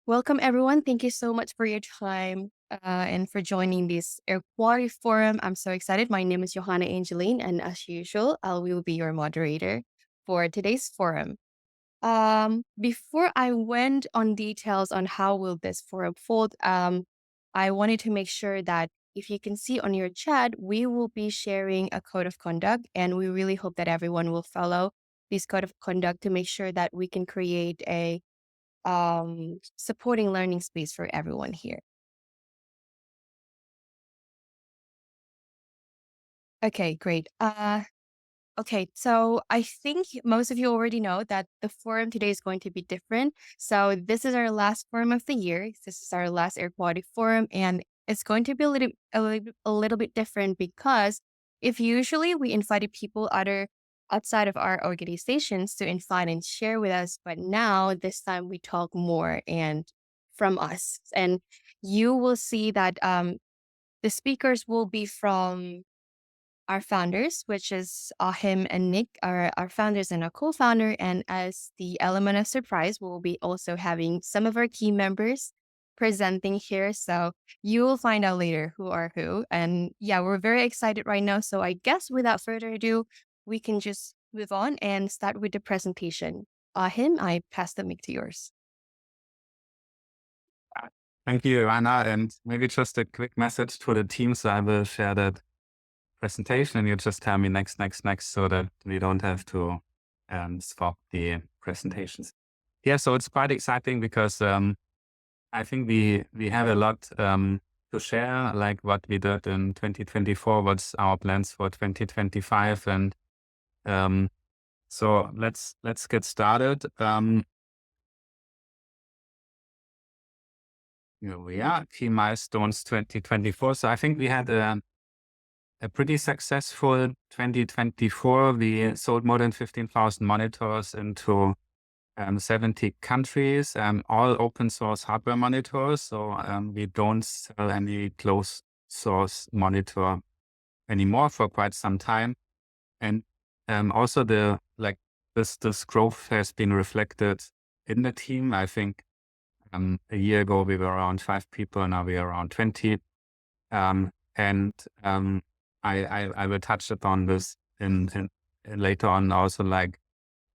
Welcome, everyone. Thank you so much for your time and for joining this Air Quality Forum. I'm so excited. My name is Johanna Angeline, and as usual, I will be your moderator for today's forum. Before I went on details on how will this forum fold, I wanted to make sure that if you can see on your chat, we will be sharing a code of conduct, and we really hope that everyone will follow this code of conduct to make sure that we can create a supporting learning space for everyone here. Okay, great. Okay, so I think most of you already know that the forum today is going to be different. So this is our last forum of the year. This is our last Air Quality Forum, and it's going to be a little bit different because if usually we invited people outside of our organizations to invite and share with us, but now this time we talk more and from us, and you will see that the speakers will be from our founders, which is Achim and Nick, our founders and our co-founder. And as the element of surprise, we'll be also having some of our key members presenting here. So you will find out later who are who. And yeah, we're very excited right now. So I guess without further ado, we can just move on and start with the presentation. Achim, I pass the mic to yours. Thank you, Joanna. And maybe just a quick message to the team. So I will share that presentation and you just tell me next, so that we don't have to swap the presentations. Yeah, so it's quite exciting because I think we have a lot to share, like what we did in 2024, what's our plans for 2025. And so let's get started. Here we are, key milestones 2024. So I think we had a pretty successful 2024. We sold more than 15,000 monitors into 70 countries, all open source hardware monitors. So we don't sell any closed source monitor anymore for quite some time. And also this growth has been reflected in the team. I think a year ago we were around 5 people, now we are around 20. I will touch upon this in later on also, like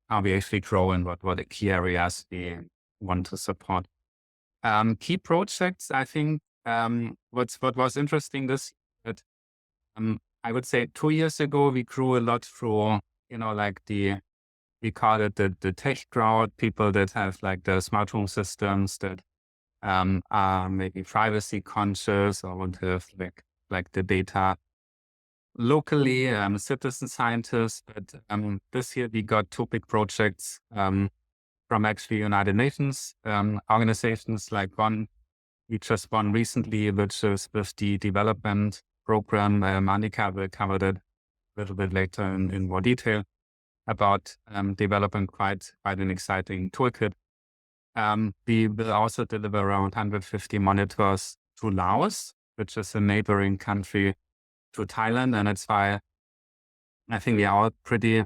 how we actually grow and what the key areas we want to support. Key projects, I think what was interesting this year, I would say 2 years ago we grew a lot through, we call it the tech crowd, people that have like the smart home systems that are maybe privacy conscious or want to have like the data locally, citizen scientists. But this year we got 2 big projects from actually United Nations organizations, like one we just won recently, which is with the development program. Monica will cover that a little bit later in more detail about developing quite an exciting toolkit. We will also deliver around 150 monitors to Laos, which is a neighboring country to Thailand. And that's why I think we are all pretty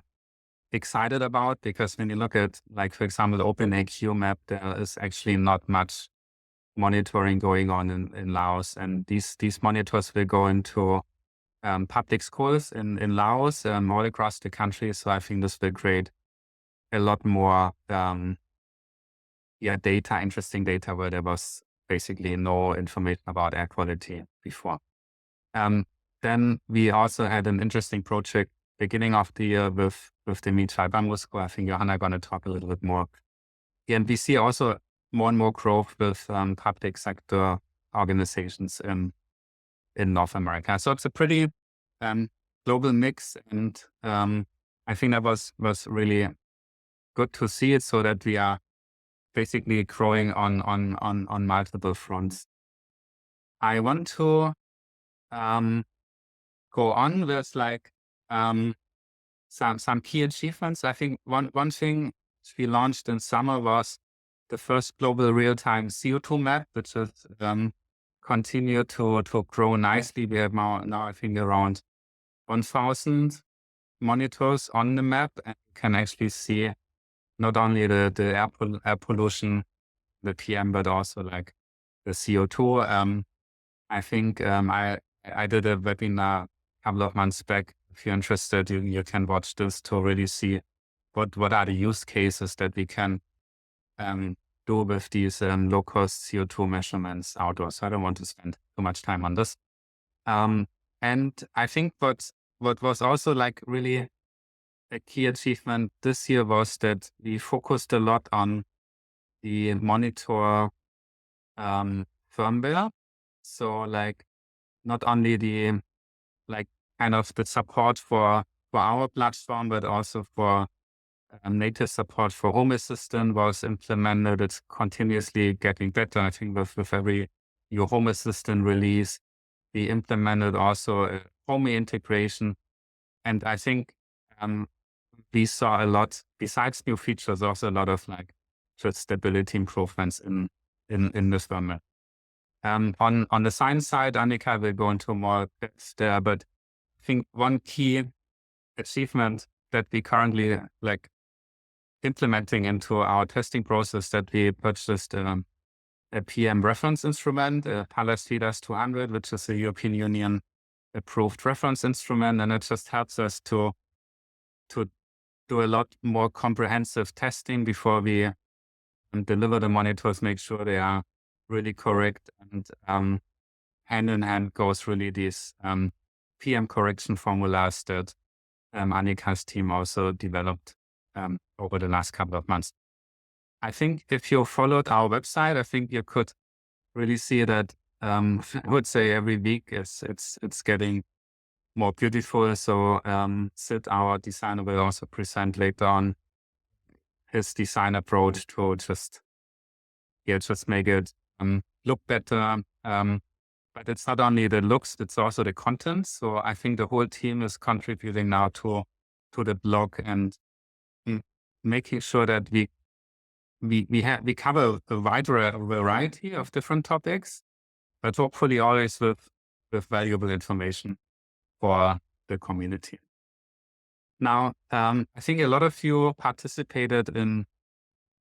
excited about, because when you look at, like, for example, the OpenAQ map, there is actually not much monitoring going on in Laos. And these monitors will go into public schools in Laos, all across the country. So I think this will create a lot more interesting data where there was basically no information about air quality before. Then we also had an interesting project beginning of the year with the Michal Bamboo School. I think Johanna going to talk a little bit more. And we see also more and more growth with public sector organizations in North America. So it's a pretty global mix, and I think that was really good to see it, so that we are basically growing on multiple fronts. I want to go on with some key achievements. I think one thing we launched in summer was the first global real-time CO2 map, which has continued to grow nicely. We have now I think around 1,000 monitors on the map, and you can actually see not only the air pollution the PM, but also like the CO2. I think I did a webinar a couple of months back. If you're interested, you can watch this to really see what are the use cases that we can do with these low cost CO2 measurements outdoors. So I don't want to spend too much time on this. And I think what was also like really a key achievement this year was that we focused a lot on the monitor firmware. So like not only the like kind of the support for our platform, but also for native support for Home Assistant was implemented. It's continuously getting better. I think with every new Home Assistant release, we implemented also a Home integration. And I think we saw a lot, besides new features, also a lot of like just stability improvements in this firmware. On the science side, Annika will go into more depth there, but I think one key achievement that we currently like implementing into our testing process that we purchased a PM reference instrument, Pallas FIDAS 200, which is a European Union approved reference instrument, and it just helps us to do a lot more comprehensive testing before we deliver the monitors, make sure they are really correct, and hand in hand goes really these PM correction formulas that Annika's team also developed over the last couple of months. I think if you followed our website, I think you could really see that I would say every week it's getting more beautiful. So Sid, our designer, will also present later on his design approach to just make it look better. But it's not only the looks, it's also the content. So I think the whole team is contributing now to the blog and making sure that we cover a wide variety of different topics, but hopefully always with valuable information for the community. Now, I think a lot of you participated in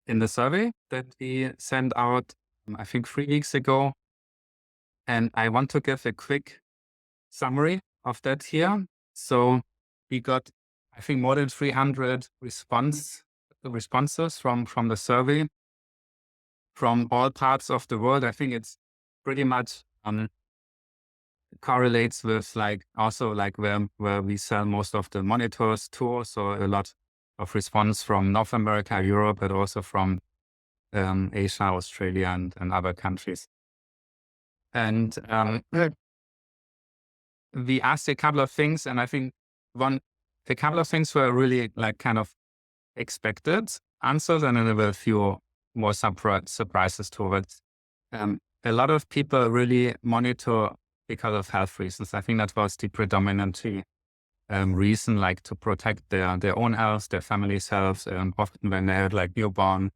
the survey that we sent out, I think 3 weeks ago. And I want to give a quick summary of that here. So we got, I think, more than 300 responses from the survey from all parts of the world. I think it's pretty much correlates with like also like where we sell most of the monitors to. So a lot of response from North America, Europe, but also from Asia, Australia, and other countries. And we asked a couple of things, and I think a couple of things were really like kind of expected answers, and then there were a few more surprises to it. A lot of people really monitor because of health reasons. I think that was the predominant reason, like to protect their own health, their family's health, often when they had like newborn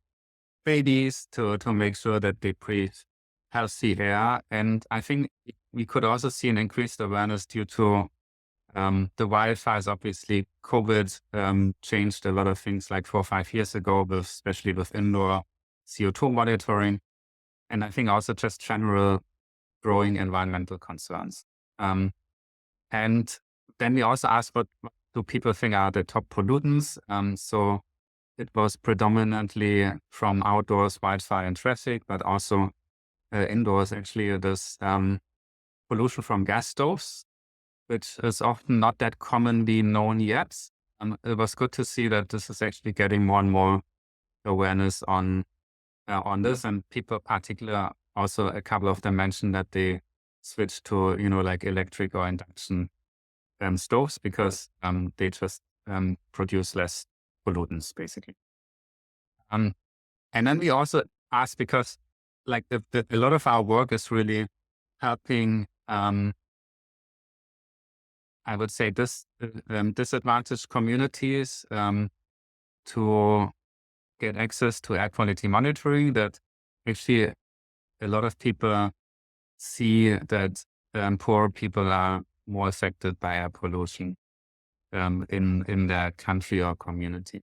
babies to make sure that they breathe healthy air. And I think we could also see an increased awareness due to the wildfires. Obviously, COVID changed a lot of things like 4 or 5 years ago, especially with indoor CO2 monitoring. And I think also just general growing environmental concerns. And then we also asked what do people think are the top pollutants. So it was predominantly from outdoors, wildfire and traffic, but also indoors, actually, this pollution from gas stoves, which is often not that commonly known yet. It was good to see that this is actually getting more and more awareness on this, and people particular also a couple of them mentioned that they switched to like electric or induction stoves because they just produce less pollutants basically. And then we also asked because like a lot of our work is really helping I would say disadvantaged communities to get access to air quality monitoring, that actually a lot of people see that poor people are more affected by air pollution in their country or community.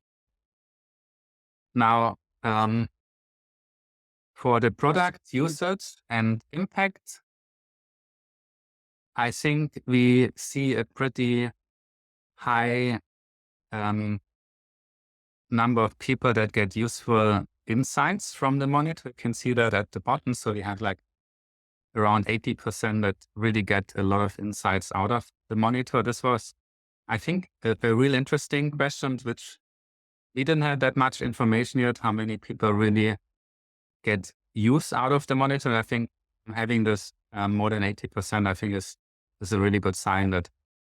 Now, For the product usage and impact, I think we see a pretty high number of people that get useful insights from the monitor. You can see that at the bottom. So we have like around 80% that really get a lot of insights out of the monitor. This was, I think, a real interesting question, which we didn't have that much information yet, how many people really get use out of the monitor. And I think having this more than 80%, I think is a really good sign that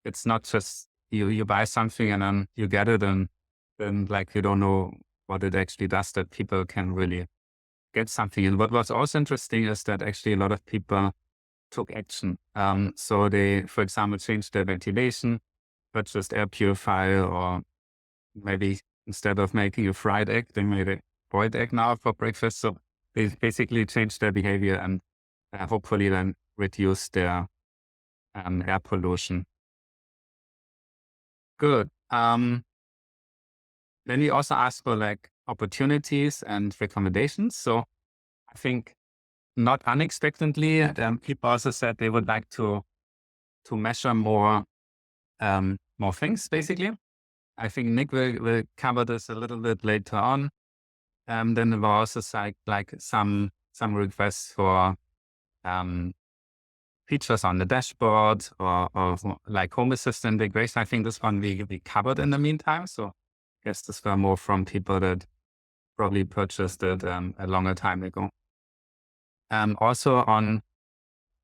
it's not just you buy something and then you get it and then like you don't know what it actually does, that people can really get something. And what was also interesting is that actually a lot of people took action. So they, for example, changed their ventilation, purchased air purifier, or maybe instead of making a fried egg, they made a boiled egg now for breakfast. So they basically changed their behavior and hopefully then reduce their air pollution. Good. Then we also asked for like opportunities and recommendations. So I think not unexpectedly, people also said they would like to measure more things, basically. I think Nick will cover this a little bit later on. Then there were also like some requests for features on the dashboard or like home assistant integration. I think this one we covered in the meantime. So I guess this were more from people that probably purchased it a longer time ago. Also on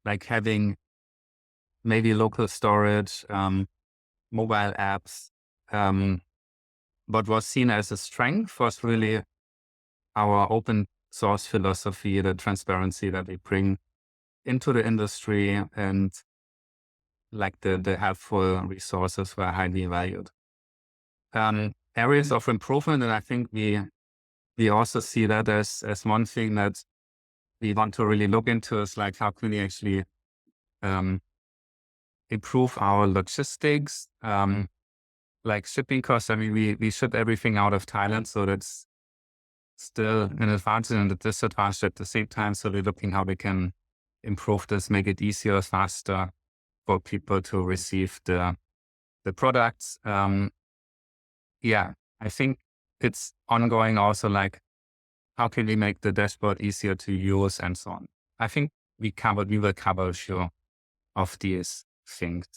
like having maybe local storage, mobile apps. What was seen as a strength was really our open source philosophy, the transparency that we bring into the industry, and like the helpful resources were highly valued. Areas of improvement, and I think we also see that as one thing that we want to really look into, is like how can we actually improve our logistics, like shipping costs. I mean, we ship everything out of Thailand, so that's still an advantage and a disadvantage at the same time. So we're looking how we can improve this, make it easier, faster for people to receive the products. Yeah, I think it's ongoing also, like how can we make the dashboard easier to use and so on. I think we will cover a few of these things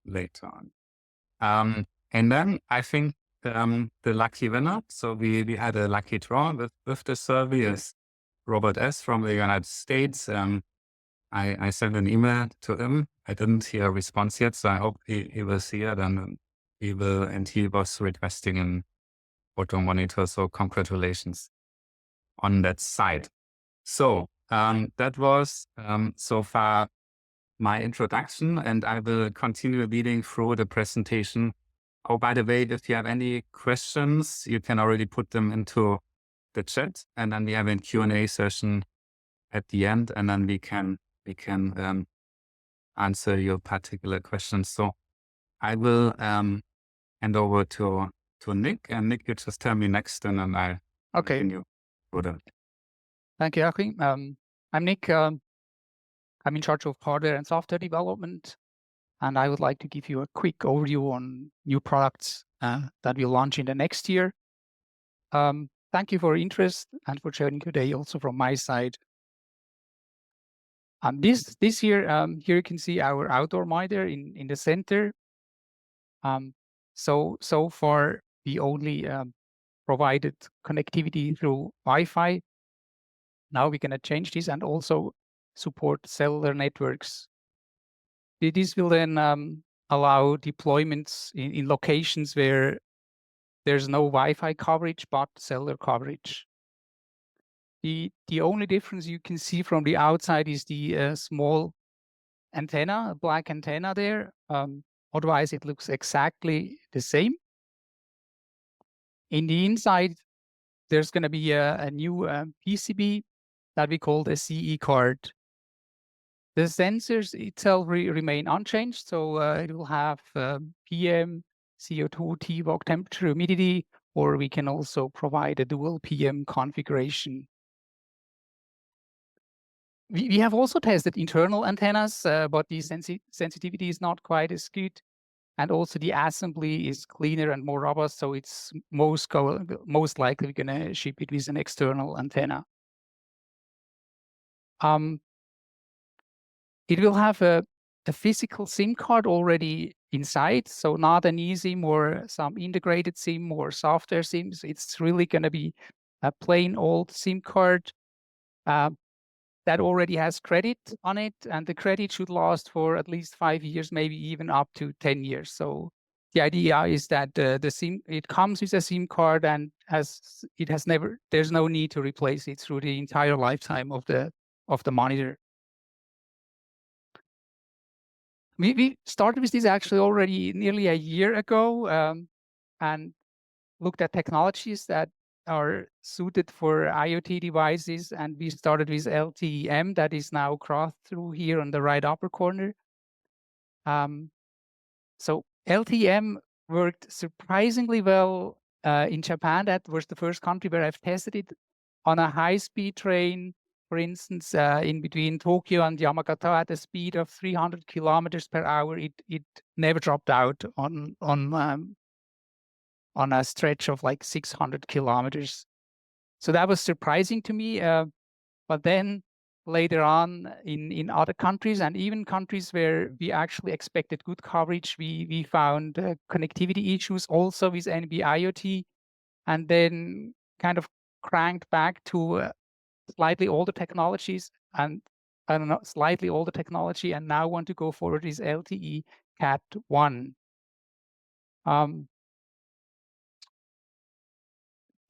later on. And then I think the lucky winner, so we had a lucky draw with the survey, is Robert S. from the United States. I sent an email to him. I didn't hear a response yet, so I hope he will see it, and he will. And he was requesting an auto monitor. So congratulations on that side. So that was so far my introduction, and I will continue leading through the presentation. Oh, by the way, if you have any questions, you can already put them into the chat, and then we have a Q&A session at the end, and then we can answer your particular questions. So I will hand over to Nick, and Nick, you just tell me next, and then I'll continue with it. Thank you, Achim. I'm Nick. I'm in charge of hardware and software development, and I would like to give you a quick overview on new products that we'll launch in the next year. Thank you for your interest and for sharing today also from my side. This year, here you can see our outdoor monitor in the center. So far, we only provided connectivity through Wi-Fi. Now we're going to change this and also support cellular networks. This will then allow deployments in locations where there's no Wi-Fi coverage, but cellular coverage. The only difference you can see from the outside is the small antenna, black antenna there. Otherwise, it looks exactly the same. In the inside, there's going to be a new PCB that we call the CE card. The sensors itself remain unchanged, so it will have PM, CO2, TVOC, temperature, humidity, or we can also provide a dual PM configuration. We have also tested internal antennas, but the sensitivity is not quite as good. And also the assembly is cleaner and more robust, so it's most likely we're gonna ship it with an external antenna. It will have a physical SIM card already inside, so not an eSIM or some integrated SIM or software SIMs. It's really gonna be a plain old SIM card that already has credit on it, and the credit should last for at least 5 years, maybe even up to 10 years. So the idea is that the SIM, it comes with a SIM card, and there's no need to replace it through the entire lifetime of the monitor. We started with this actually already nearly a year ago, and looked at technologies that are suited for IoT devices, and we started with LTE-M that is now crossed through here on the right upper corner. So LTE-M worked surprisingly well in Japan. That was the first country where I've tested it on a high-speed train, for instance, in between Tokyo and Yamagata at a speed of 300 kilometers per hour. It never dropped out on a stretch of like 600 kilometers. So that was surprising to me. But then later on in other countries, and even countries where we actually expected good coverage, we found connectivity issues also with NB-IoT, and then kind of cranked back to slightly older technologies, and I don't know, slightly older technology, and now want to go forward is LTE Cat 1.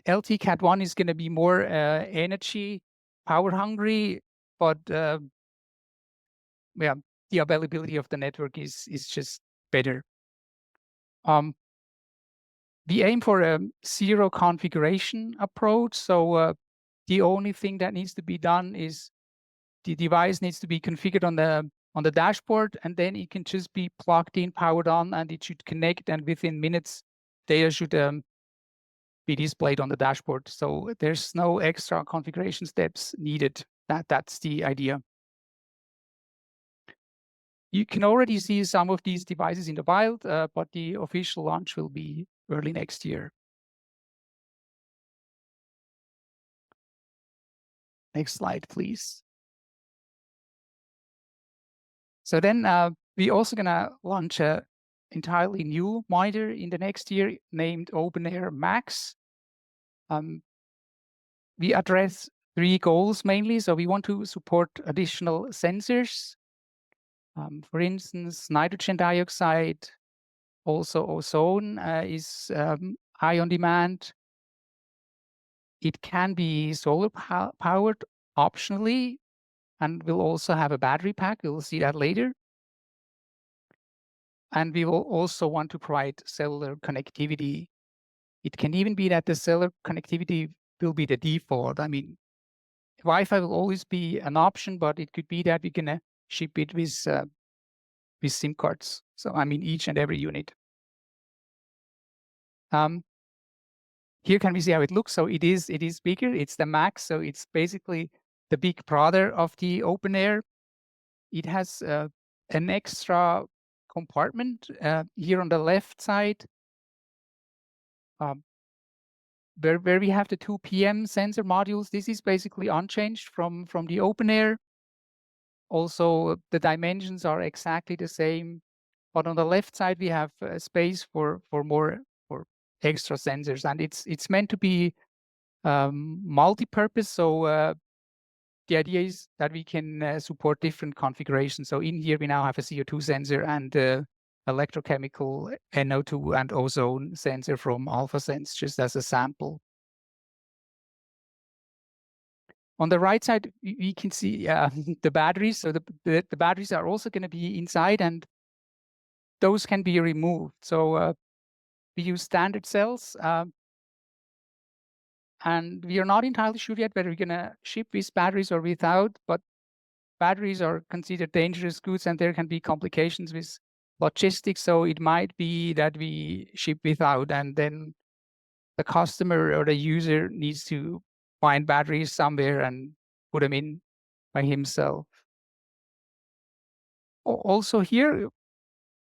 LTE Cat 1 is going to be more energy power hungry, but yeah, the availability of the network is just better. We aim for a zero configuration approach. So the only thing that needs to be done is the device needs to be configured on the dashboard, and then it can just be plugged in, powered on, and it should connect. And within minutes, data should be displayed on the dashboard. So there's no extra configuration steps needed. That's the idea. You can already see some of these devices in the wild, but the official launch will be early next year. Next slide, please. So then we're also going to launch a entirely new monitor in the next year named OpenAir Max. We address 3 goals mainly. So we want to support additional sensors. For instance, nitrogen dioxide, also ozone is high on demand. It can be solar powered optionally, and we'll also have a battery pack. We'll see that later. And we will also want to provide cellular connectivity. It can even be that the cellular connectivity will be the default. I mean, Wi-Fi will always be an option, but it could be that we're going to ship it with SIM cards. So I mean, each and every unit. Here can we see how it looks? So it is bigger. It's the Max. So it's basically the big brother of the OpenAir. It has an extra compartment here on the left side, where we have the 2 PM sensor modules. This is basically unchanged from the OpenAir. Also, the dimensions are exactly the same, but on the left side we have space for extra sensors, and it's meant to be multi-purpose. So the idea is that we can support different configurations. So in here we now have a CO2 sensor and electrochemical NO2 and ozone sensor from AlphaSense, just as a sample. On the right side, we can see the batteries. So the batteries are also going to be inside, and those can be removed. So we use standard cells, and we are not entirely sure yet whether we're going to ship with batteries or without, but batteries are considered dangerous goods, and there can be complications with logistics. So it might be that we ship without, and then the customer or the user needs to find batteries somewhere and put them in. by himself. Also here,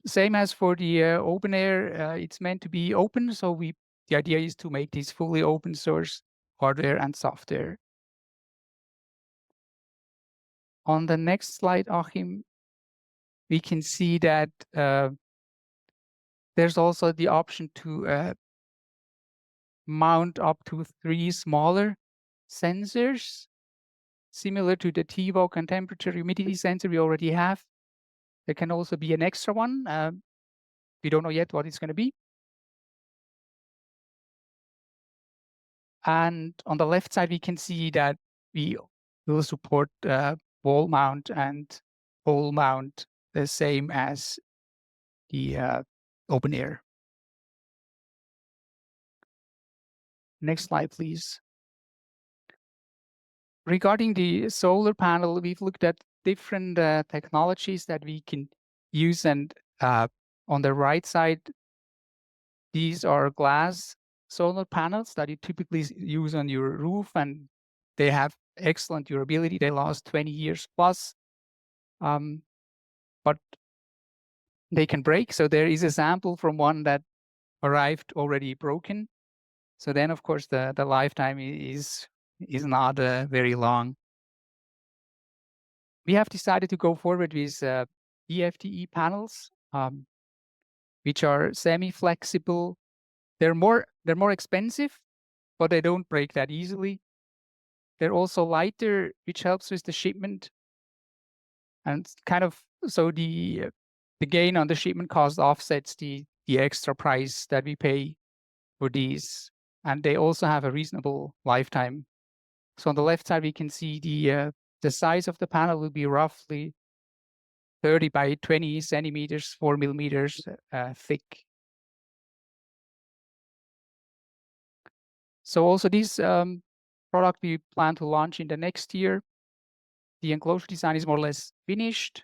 same as for the open air, it's meant to be open. So the idea is to make this fully open source hardware and software. On the next slide, Achim, we can see that there's also the option to mount up to 3 smaller sensors, similar to the TVOC and temperature humidity sensor we already have. There can also be an extra one. We don't know yet what it's going to be. And on the left side, we can see that we will support wall mount and pole mount, the same as the open air. Next slide, please. Regarding the solar panel, we've looked at different technologies that we can use. And on the right side, these are glass solar panels that you typically use on your roof, and they have excellent durability. They last 20 years plus, but they can break. So there is a sample from one that arrived already broken. So then, of course, the lifetime is not very long. We have decided to go forward with EFTE panels, which are semi-flexible. They're more expensive, but they don't break that easily. They're also lighter, which helps with the shipment. And kind of, so the gain on the shipment cost offsets the extra price that we pay for these. And they also have a reasonable lifetime. So on the left side, we can see the size of the panel will be roughly 30 by 20 centimeters, 4 millimeters thick. So also this product we plan to launch in the next year. The enclosure design is more or less finished.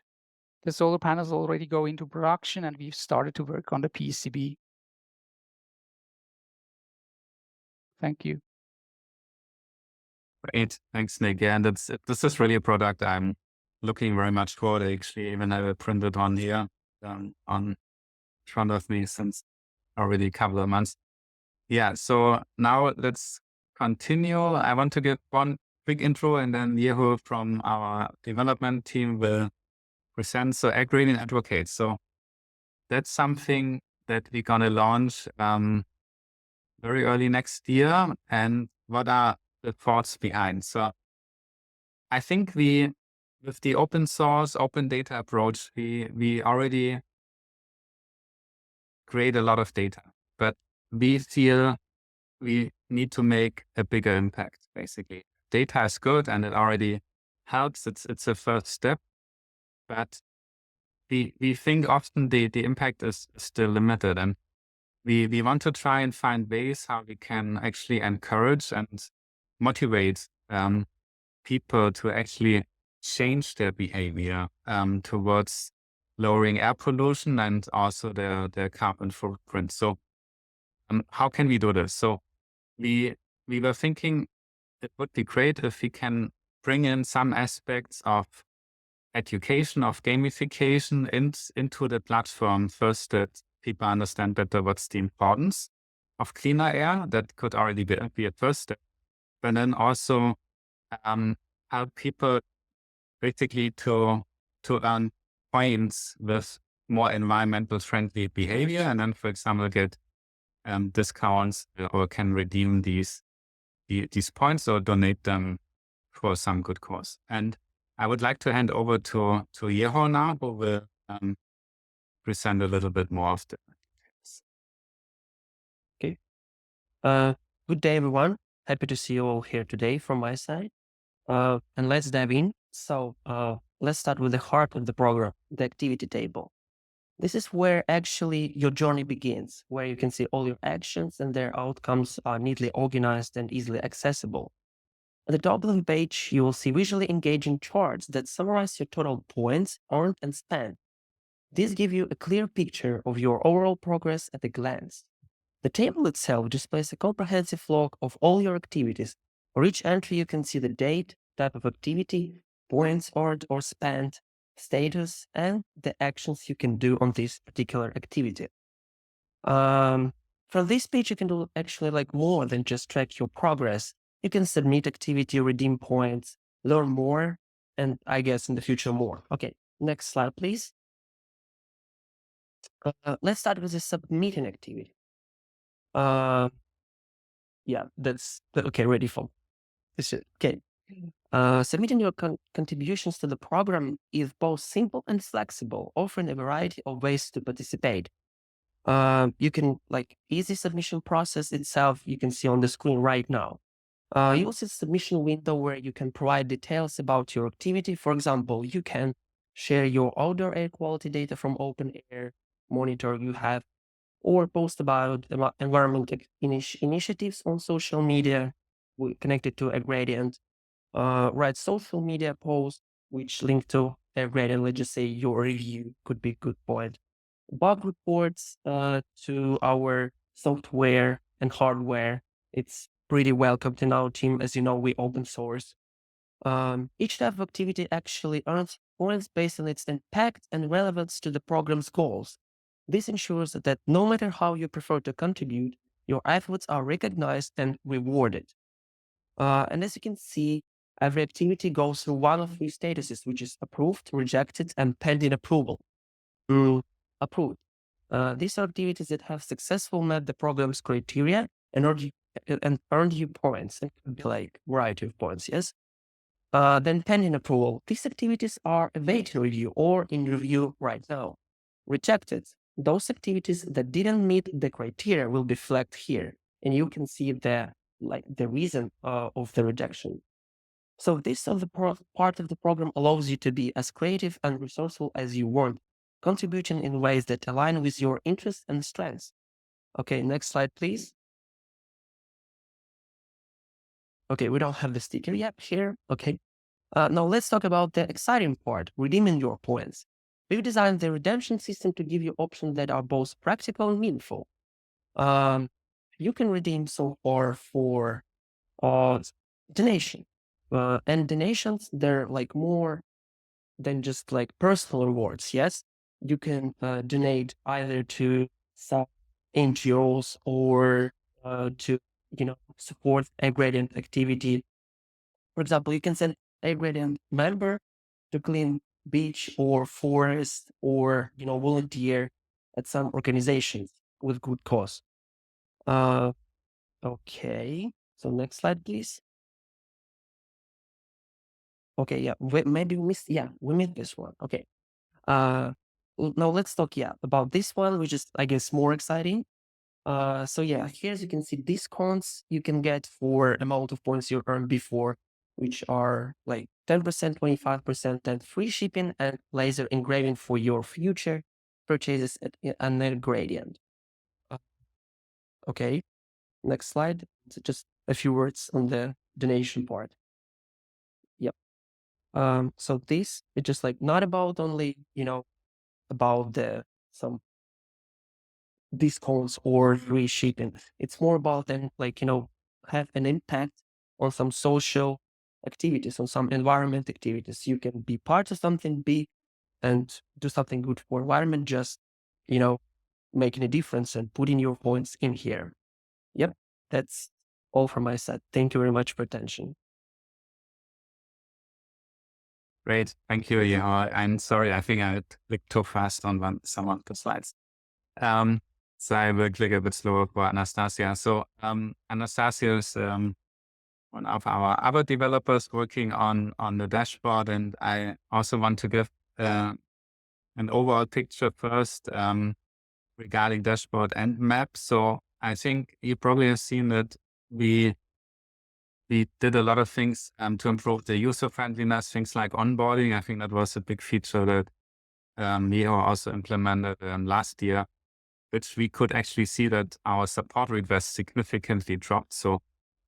The solar panels already go into production, and we've started to work on the PCB. Thank you. Great. Thanks, Nick. Yeah, and this is really a product I'm looking very much forward to. Actually, even have it printed on here on front of me since already a couple of months. Yeah, so now let's continue. I want to give one quick intro, and then Yehu from our development team will present. So AirGradient Advocate. So that's something that we're going to launch very early next year. And what are the thoughts behind? So I think with the open source, open data approach, we already create a lot of data, but we feel we need to make a bigger impact, basically. Data is good and it already helps. It's a first step, but we think often the impact is still limited, and we want to try and find ways how we can actually encourage and motivate people to actually change their behavior towards lowering air pollution and also their carbon footprint. So how can we do this? So we were thinking it would be great if we can bring in some aspects of education, of gamification into the platform. First, that people understand better what's the importance of cleaner air. That could already be a first step. But then also help people basically to earn points with more environmental friendly behavior, and then, for example, get discounts or can redeem these points or donate them for some good cause. And I would like to hand over to Yeho now, who will present a little bit more of the details. Okay. Good day, everyone. Happy to see you all here today from my side. And let's dive in. So let's start with the heart of the program, the activity table. This is where actually your journey begins, where you can see all your actions and their outcomes are neatly organized and easily accessible. At the top of the page, you will see visually engaging charts that summarize your total points earned and spent. These give you a clear picture of your overall progress at a glance. The table itself displays a comprehensive log of all your activities. For each entry, you can see the date, type of activity, points earned or spent, status, and the actions you can do on this particular activity. From this page, you can do actually like more than just track your progress. You can submit activity, redeem points, learn more, and I guess in the future more. Okay, next slide, please. Let's start with the submitting activity. Yeah, that's okay. Ready for this? Okay. Submitting your contributions to the program is both simple and flexible, offering a variety of ways to participate. You can like easy submission process itself. You can see on the screen right now. You'll see submission window where you can provide details about your activity. For example, you can share your outdoor air quality data from open air monitor you have, or post about environment initiatives on social media connected to AirGradient. Write social media posts which link to AirGradient. Let's just say your review could be a good point. Bug reports to our software and hardware. It's pretty welcomed in our team. As you know, we open source. Each type of activity actually earns points based on its impact and relevance to the program's goals. This ensures that no matter how you prefer to contribute, your efforts are recognized and rewarded. And as you can see, every activity goes through one of three statuses, which is approved, rejected, and pending approval. Approved. These are activities that have successfully met the program's criteria and earned you points. It could be like variety of points, yes? Then pending approval. These activities are awaiting review or in review right now. Rejected. Those activities that didn't meet the criteria will be flagged here, and you can see the reason of the rejection. So this part of the program allows you to be as creative and resourceful as you want, contributing in ways that align with your interests and strengths. Okay, next slide, please. Okay, we don't have the sticker yet here. Okay. Now let's talk about the exciting part, redeeming your points. We've designed the redemption system to give you options that are both practical and meaningful. You can redeem so far for donation. And donations, they're like more than just like personal rewards. Yes, you can donate either to some NGOs or to support AirGradient activity. For example, you can send AirGradient member to clean beach or forest or volunteer at some organizations with good cause. Okay, so next slide, please. Okay, yeah, maybe we missed this one. Okay. Now let's talk about this one, which is I guess more exciting. So yeah, here as you can see, discounts you can get for amount of points you earned before, which are like 10%, 25%, and free shipping and laser engraving for your future purchases at an AirGradient. Okay, next slide. So just a few words on the donation part. Yep. So this is just like not about only about some discounts or free shipping. It's more about then have an impact on some social activities, on some environment activities. You can be part of something big and do something good for environment, just making a difference and putting your points in here. Yep, that's all from my side. Thank you very much for attention. Great. Thank you. Yeah, I'm sorry. I think I clicked too fast on some of the slides. So I will click a bit slower for Anastasia. So Anastasia is one of our other developers working on the dashboard. And I also want to give an overall picture first regarding dashboard and map. So I think you probably have seen that we did a lot of things to improve the user friendliness, things like onboarding. I think that was a big feature that Neo also implemented last year, which we could actually see that our support requests significantly dropped. So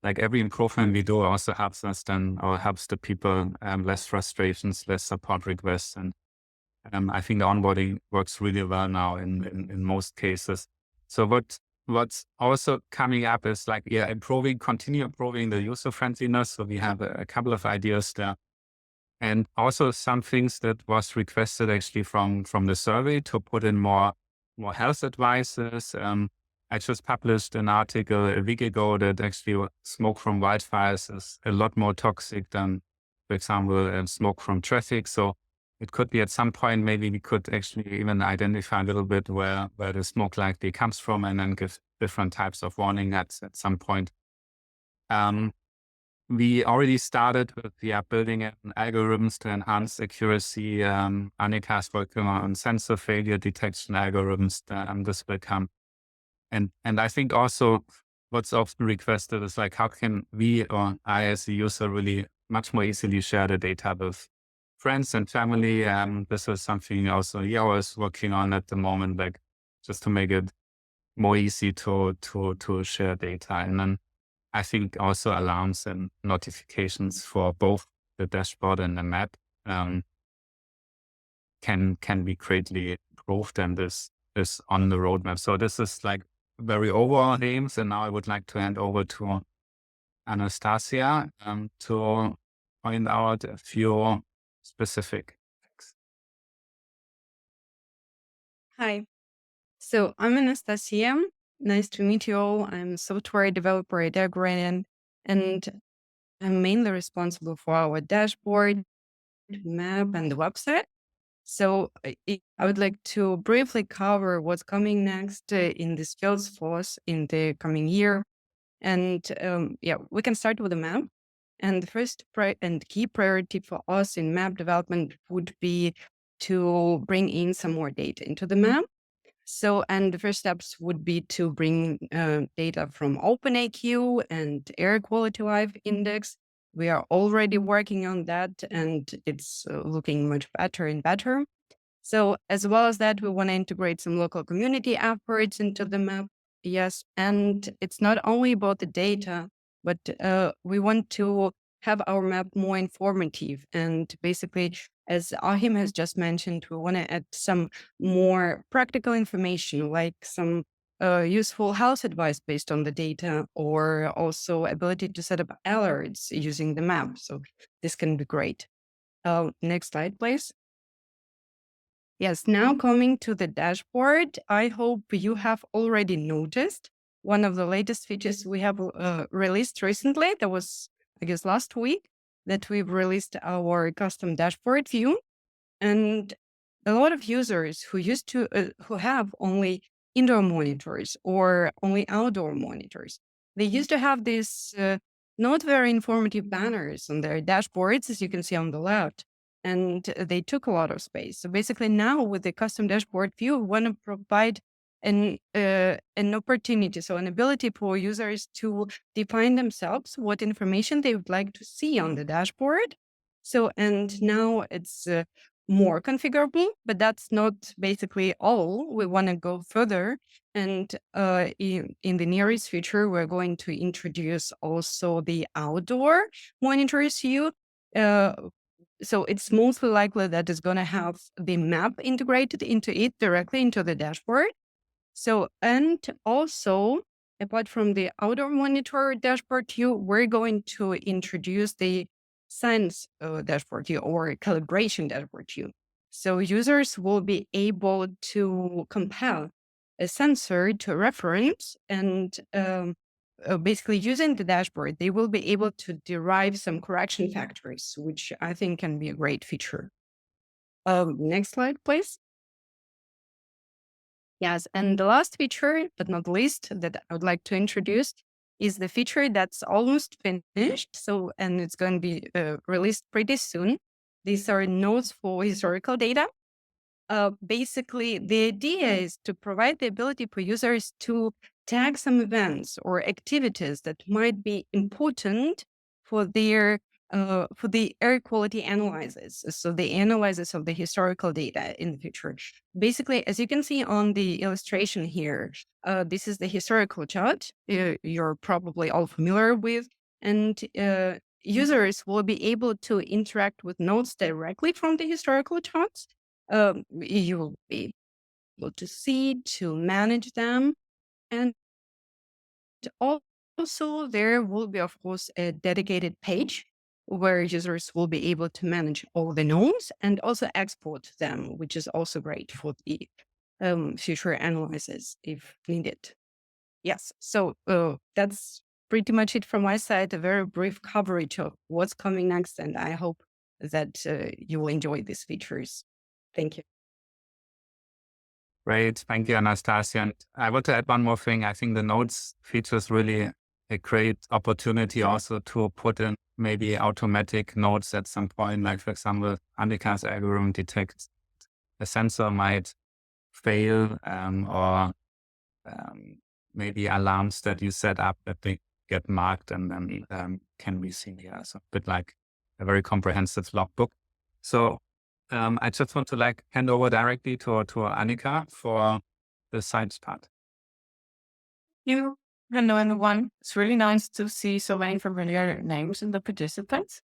like every improvement we do also helps us then, or helps the people, less frustrations, less support requests. And I think the onboarding works really well now in most cases. So what's also coming up is like, continue improving the user friendliness. So we have a couple of ideas there. And also some things that was requested actually from the survey to put in more health advices. I just published an article a week ago that actually smoke from wildfires is a lot more toxic than, for example, smoke from traffic. So it could be at some point, maybe we could actually even identify a little bit where the smoke likely comes from and then give different types of warning at some point. We already started with building algorithms to enhance accuracy. Annika is working on sensor failure detection algorithms. This will come. And I think also what's often requested is like, how can we or I as a user really much more easily share the data with friends and family? This is something also Yao is working on at the moment, like just to make it more easy to share data. And then I think also alarms and notifications for both the dashboard and the map can be greatly improved, and this is on the roadmap. So this is like very overall aims, and now I would like to hand over to Anastasia to point out a few specific things. Hi. So I'm Anastasia. Nice to meet you all. I'm a software developer at AirGradient, and I'm mainly responsible for our dashboard, map, and the website. So I would like to briefly cover what's coming next in this field for us in the coming year. And we can start with the map. And the first and key priority for us in map development would be to bring in some more data into the map. So, and the first steps would be to bring data from OpenAQ and Air Quality Life Index. We are already working on that, and it's looking much better and better. So, as well as that, we want to integrate some local community efforts into the map. Yes, and it's not only about the data, but we want to have our map more informative. And basically, as Achim has just mentioned, we want to add some more practical information, like some useful health advice based on the data, or also ability to set up alerts using the map. So this can be great. Next slide, please. Yes, now coming to the dashboard, I hope you have already noticed one of the latest features we have released recently. That was, I guess, last week that we've released our custom dashboard view. And a lot of users who used to, who have only indoor monitors or only outdoor monitors, they used to have these not very informative banners on their dashboards, as you can see on the left. And they took a lot of space. So basically now with the custom dashboard view, we want to provide an opportunity, so an ability for users to define themselves what information they would like to see on the dashboard. So, and now it's more configurable, but that's not basically all. We want to go further. And in the nearest future, we're going to introduce also the outdoor monitors view. So it's mostly likely that it's going to have the map integrated into it directly into the dashboard. So, and also, apart from the outdoor monitor dashboard view, we're going to introduce the science dashboard view or calibration dashboard view. So users will be able to compare a sensor to a reference, and basically using the dashboard, they will be able to derive some correction factors, which I think can be a great feature. Next slide, please. Yes, and the last feature, but not least, that I would like to introduce is the feature that's almost finished. So, and it's going to be released pretty soon. These are nodes for historical data. Basically, the idea is to provide the ability for users to tag some events or activities that might be important for their for the air quality analysis. So the analysis of the historical data in the future. Basically, as you can see on the illustration here, this is the historical chart you're probably all familiar with. And users will be able to interact with nodes directly from the historical charts. You will be able to see, to manage them. And also there will be, of course, a dedicated page where users will be able to manage all the nodes and also export them, which is also great for the future analysis if needed. Yes, so that's pretty much it from my side, a very brief coverage of what's coming next, and I hope that you will enjoy these features. Thank you. Great. Thank you, Anastasia. And I want to add one more thing. I think the nodes feature is really a great opportunity also to put in maybe automatic nodes at some point. Like, for example, Annika's algorithm detects a sensor might fail or maybe alarms that you set up that they get marked and then can be seen here. So a bit like a very comprehensive logbook. So I just want to hand over directly to Annika for the science part. You. Hello, everyone. It's really nice to see so many familiar names in the participants.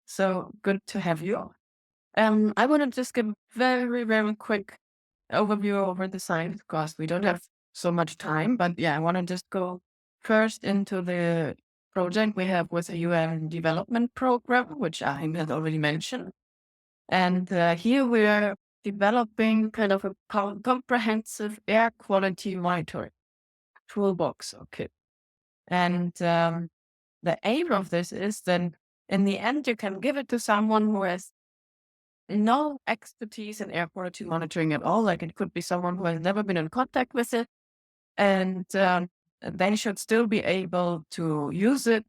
So good to have you. I want to just give a very, very quick overview over the science because we don't have so much time. But yeah, I want to just go first into the project we have with a UN development program, which Achim has already mentioned. And here we are developing kind of a comprehensive air quality monitoring toolbox or kit. And the aim of this is then in the end, you can give it to someone who has no expertise in air quality monitoring at all. Like it could be someone who has never been in contact with it. And they should still be able to use it.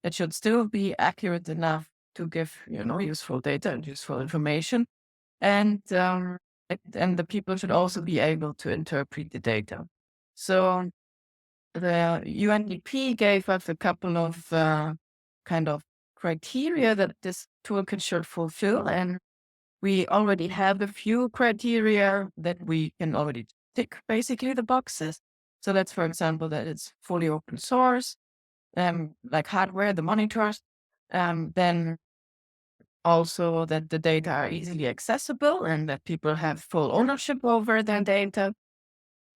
It should still be accurate enough to give, useful data and useful information. And the people should also be able to interpret the data. So the UNDP gave us a couple of kind of criteria that this toolkit should fulfill. And we already have a few criteria that we can already tick basically the boxes. So that's, for example, that it's fully open source, like hardware, the monitors, then also that the data are easily accessible and that people have full ownership over their data.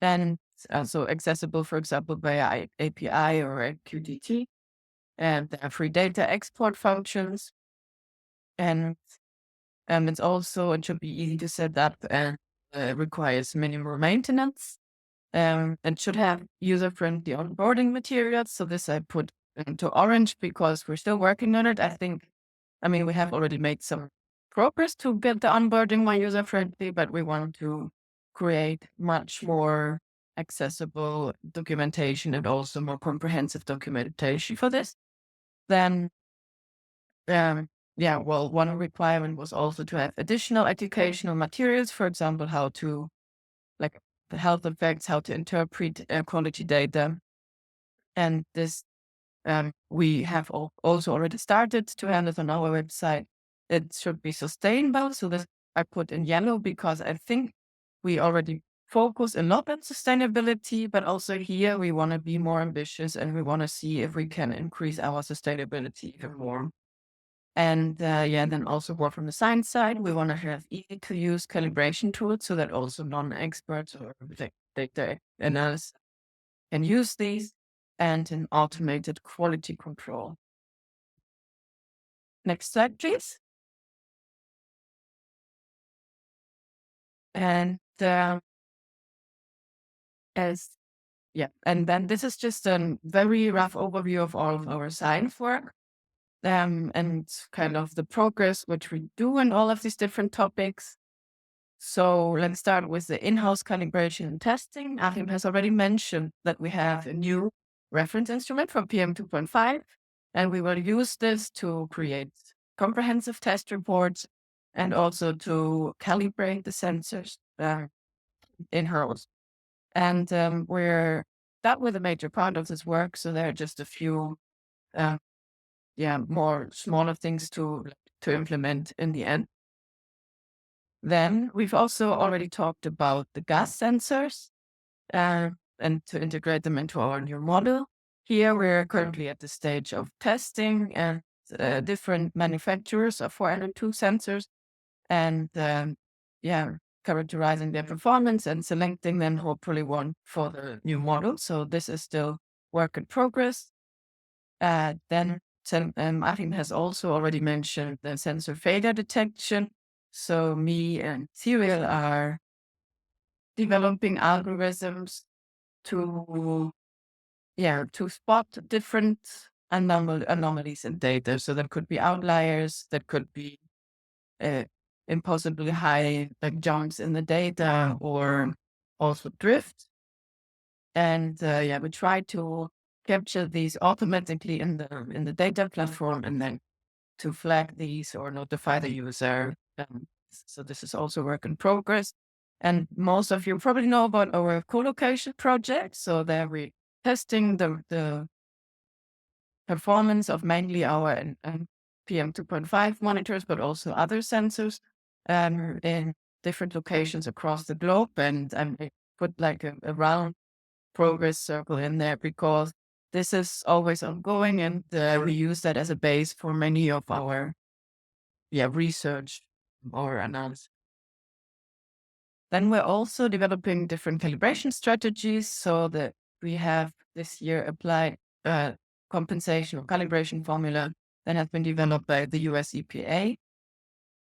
Then also accessible, for example, via API or QTT, and there are free data export functions. And it should be easy to set up and requires minimal maintenance. And should have user-friendly onboarding materials. So this I put into orange because we're still working on it. We have already made some progress to get the onboarding more user-friendly, but we want to create much more accessible documentation and also more comprehensive documentation for this. Then, one requirement was also to have additional educational materials, for example, how to, like the health effects, how to interpret air quality data. And this we have also already started to have it on our website. It should be sustainable. So this I put in yellow because I think we already focus a lot on sustainability, but also here we want to be more ambitious and we want to see if we can increase our sustainability even more. And then also more from the science side, we want to have easy to use calibration tools so that also non-experts or data analysts can use these, and an automated quality control. Next slide, please. And and then this is just a very rough overview of all of our science work. And kind of the progress which we do in all of these different topics. So let's start with the in-house calibration and testing. Achim has already mentioned that we have a new reference instrument for PM 2.5, and we will use this to create comprehensive test reports and also to calibrate the sensors in-house. And we're done with a major part of this work, so there are just a few more smaller things to implement in the end. Then we've also already talked about the gas sensors and to integrate them into our new model. Here we're currently at the stage of testing and different manufacturers of 402 sensors and characterizing their performance and selecting then hopefully one for the new model. So this is still work in progress. Then Achim has also already mentioned the sensor failure detection. So me and Cyril are developing algorithms to spot different anomalies in data. So that could be outliers, that could be impossibly high jumps in the data, or also drift. And we try to capture these automatically in the data platform, and then to flag these or notify the user. So this is also work in progress. And most of you probably know about our co-location project. So there we're testing the performance of mainly our PM 2.5 monitors, but also other sensors in different locations across the globe. And I put like a round progress circle in there because this is always ongoing, and we use that as a base for many of our research or analysis. Then we're also developing different calibration strategies so that we have this year applied compensation or calibration formula that has been developed by the US EPA.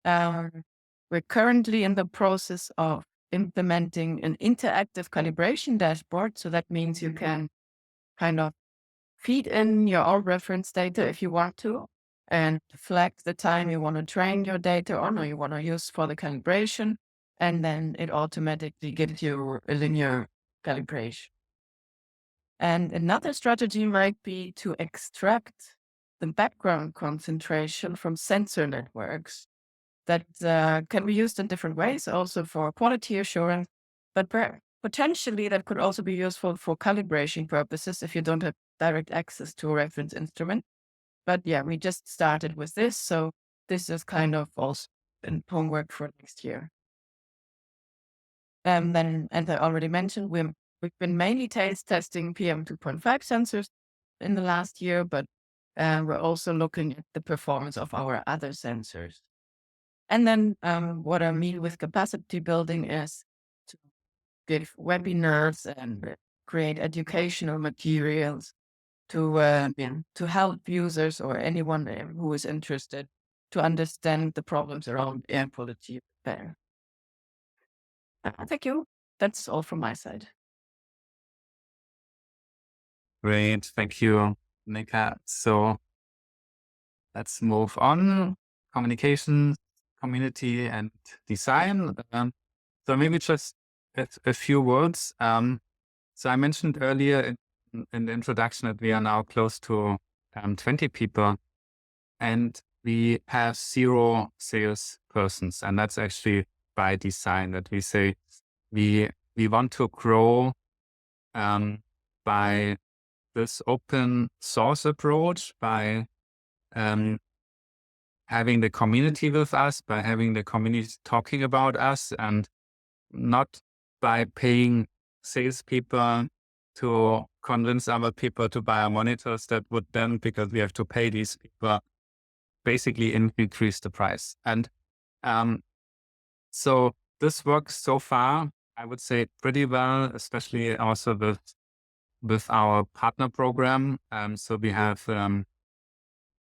We're currently in the process of implementing an interactive calibration dashboard. So that means you can kind of feed in your own reference data if you want to, and flag the time you want to train your data on or you want to use for the calibration. And then it automatically gives you a linear calibration. And another strategy might be to extract the background concentration from sensor networks that can be used in different ways, also for quality assurance, but potentially that could also be useful for calibration purposes if you don't have direct access to a reference instrument. But we just started with this, so this is kind of also in homework for next year. Then, as I already mentioned, we've been mainly testing PM 2.5 sensors in the last year, but we're also looking at the performance of our other sensors. And then what I mean with capacity building is to give webinars and create educational materials to help users or anyone who is interested to understand the problems around air quality better. Thank you. That's all from my side. Great. Thank you, Nika. So let's move on. Communication, community, and design. So maybe just a few words. So I mentioned earlier in the introduction that we are now close to 20 people, and we have 0 sales persons. And that's actually by design, that we say we want to grow by this open source approach, by having the community with us, by having the community talking about us, and not by paying salespeople to convince other people to buy our monitors. That would then, because we have to pay these people, basically increase the price. And so this works so far, I would say, pretty well, especially also with our partner program. So we have a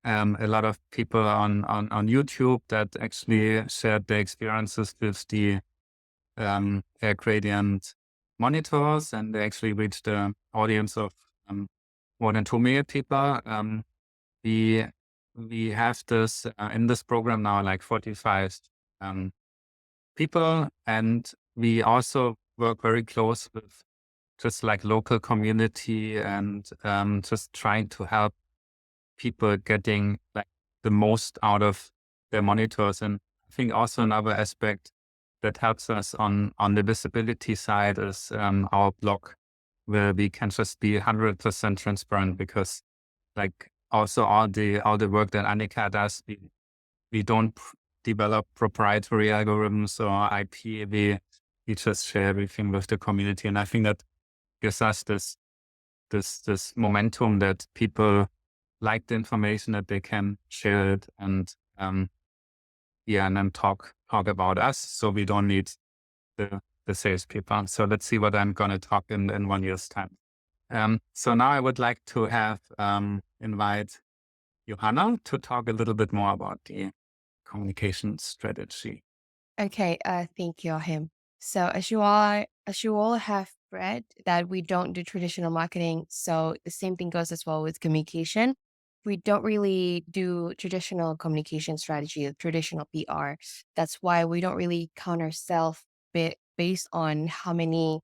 lot of people on YouTube that actually shared their experiences with the AirGradient monitors, and they actually reached the audience of more than 2 million people. We have this in this program now, like 45 people, and we also work very close with just like local community and just trying to help people getting like the most out of their monitors. And I think also another aspect that helps us on the visibility side is our blog, where we can just be 100% transparent, because like also all the work that Annika does, we don't develop proprietary algorithms or IP. We just share everything with the community, and I think that gives us this momentum that people like the information, that they can share it and and then talk about us. So we don't need the salespeople. So let's see what I'm going to talk in 1 year's time. So now I would like to have invite Johanna to talk a little bit more about the communication strategy. Okay, thank you, Achim. So as you all have read that we don't do traditional marketing, so the same thing goes as well with communication. We don't really do traditional communication strategy, traditional PR. That's why we don't really count ourselves based on how many,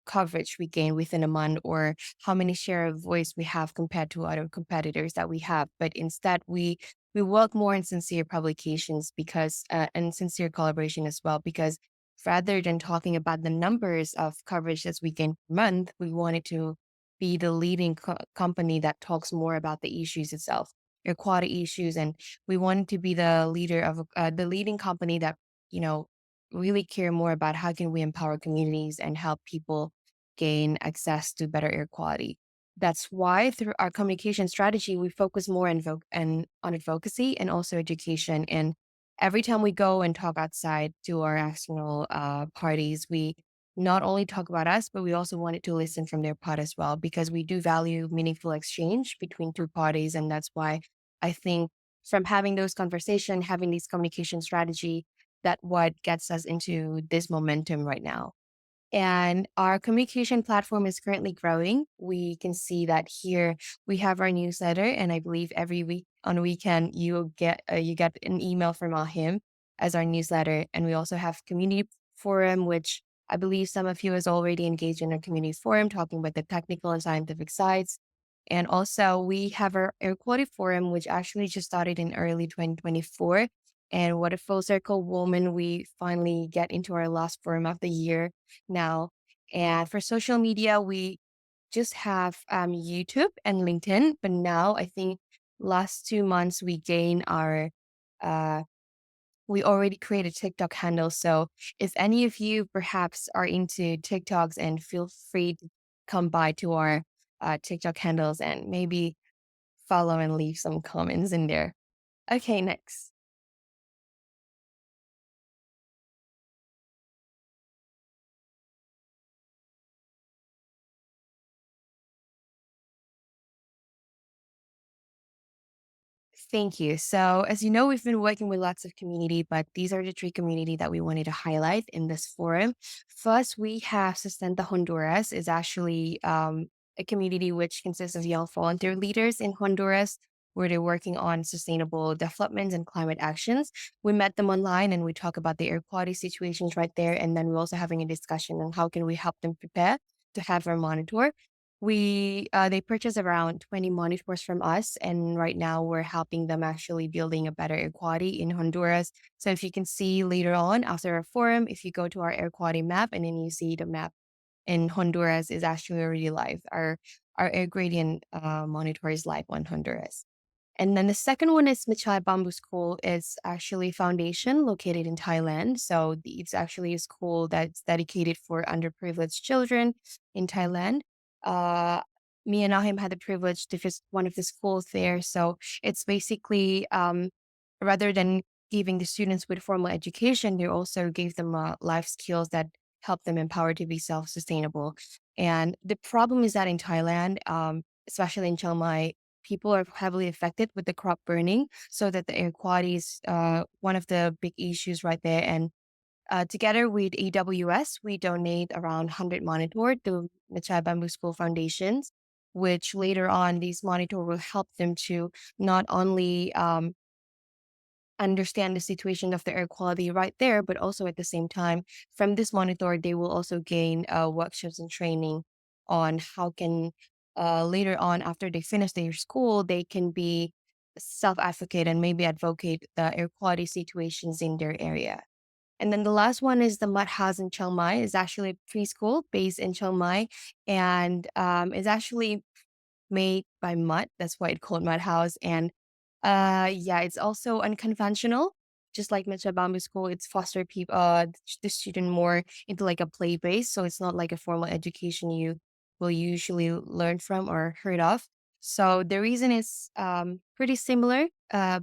coverage we gain within a month or how many share of voice we have compared to other competitors that we have. But instead, we work more in sincere publications because and sincere collaboration as well, because rather than talking about the numbers of coverage that we gain per month, we wanted to be the leading company that talks more about the issues itself, air quality issues, and we wanted to be the leader of the leading company that you know really care more about how can we empower communities and help people gain access to better air quality. That's why through our communication strategy, we focus more on advocacy and also education. And every time we go and talk outside to our external parties, we not only talk about us, but we also wanted to listen from their part as well, because we do value meaningful exchange between two parties. And that's why I think from having those conversations, having these communication strategy, that what gets us into this momentum right now. And our communication platform is currently growing. We can see that here we have our newsletter, and I believe every week on weekend you get an email from him as our newsletter. And we also have community forum, which I believe some of you is already engaged in our community forum, talking about the technical and scientific sides. And also we have our air quality forum, which actually just started in early 2024. And what a full circle woman, we finally get into our last forum of the year now. And for social media, we just have YouTube and LinkedIn. But now I think last 2 months uh, we already created TikTok handle. So if any of you perhaps are into TikToks, and feel free to come by to our TikTok handles and maybe follow and leave some comments in there. Okay, next. Thank you. So, as you know, we've been working with lots of community, but these are the three community that we wanted to highlight in this forum. First, we have Sustenta Honduras is actually a community which consists of young volunteer leaders in Honduras, where they're working on sustainable development and climate actions. We met them online and we talk about the air quality situations right there. And then we're also having a discussion on how can we help them prepare to have our monitor. They purchased around 20 monitors from us, and right now we're helping them actually building a better air quality in Honduras. So if you can see later on after our forum, if you go to our air quality map and then you see the map in Honduras is actually already live. Our air gradient monitor is live on Honduras. And then the second one is Machai Bamboo School. It's actually a foundation located in Thailand. So it's actually a school that's dedicated for underprivileged children in Thailand. Uh, Me and Ahim had the privilege to visit one of the schools there. So it's basically rather than giving the students with formal education, they also gave them life skills that help them empower to be self-sustainable. And the problem is that in Thailand, especially in Chiang Mai, people are heavily affected with the crop burning, so that the air quality is one of the big issues right there. And together with AWS, we donate around 100 monitor to the Chai Bamboo School Foundations, which later on these monitor will help them to not only understand the situation of the air quality right there, but also at the same time, from this monitor, they will also gain workshops and training on how can later on after they finish their school, they can be self-advocate and maybe advocate the air quality situations in their area. And then the last one is the Mud House in Chiang Mai. It's actually a preschool based in Chiang Mai, and it's actually made by mud. That's why it's called Mud House. And yeah, it's also unconventional. Just like Mecha Bamboo School, it's foster people the student more into like a play base. So it's not like a formal education you will usually learn from or heard of. So the reason is pretty similar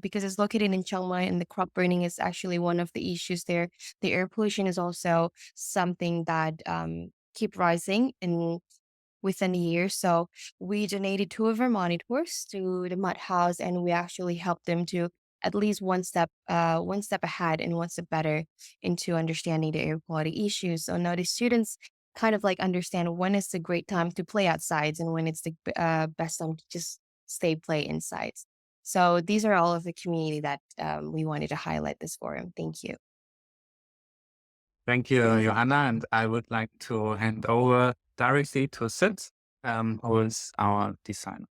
because it's located in Chiang Mai, and the crop burning is actually one of the issues there. The air pollution is also something that keep rising in within a year. So we donated 2 of our monitors to the Mud House, and we actually helped them to at least one step ahead and one step better into understanding the air quality issues. So now the students kind of like understand when is the great time to play outside and when it's the best time to just stay play inside. So these are all of the community that we wanted to highlight this forum. Thank you. Thank you, Johanna. And I would like to hand over directly to Sid, who is our designer.